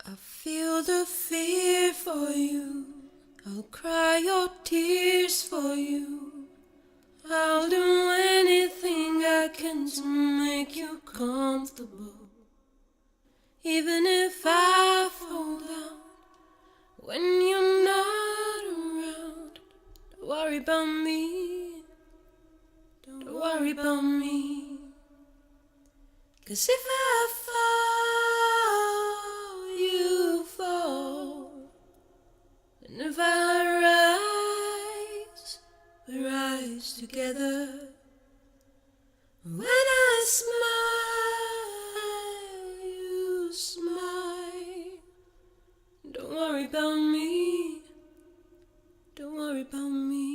I feel the fear for you. I'll cry your tears for you. I'll do anything I can to make you comfortable. Even if I fall down when you're not around, don't worry about me. Don't worry about me. 'Cause if I fall, you fall. And if I rise, we rise together. When I smile, you smile. Don't worry about me. Don't worry about me.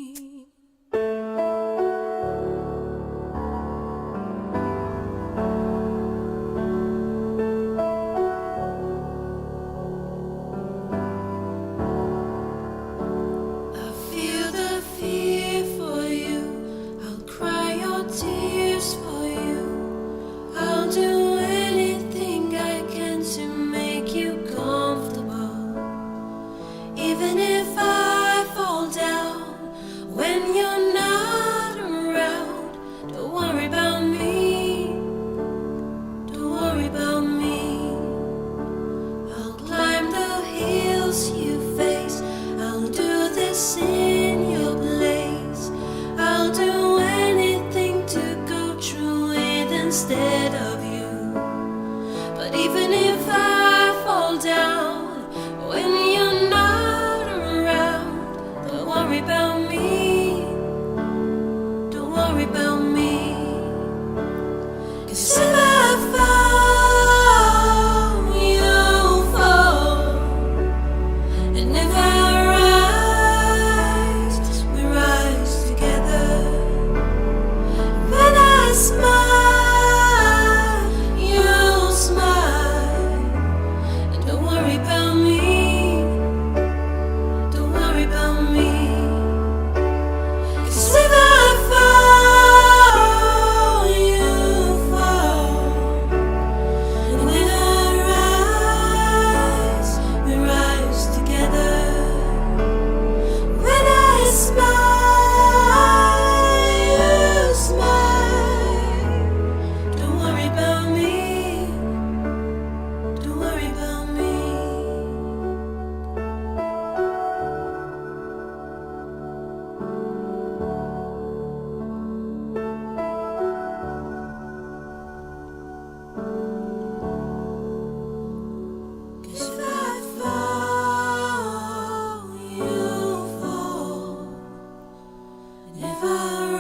Even if I fall down when you're not around, don't worry about me. Don't worry about me. I'll climb the hills you face. I'll do this in your place. I'll do anything to go through it instead of you. But even if I fall down when you're not around, don't worry about me. Don't worry about me. 'Cause if I fall, you fall. And if I rise, we rise together. When I smile, you smile. And don't worry about me. Never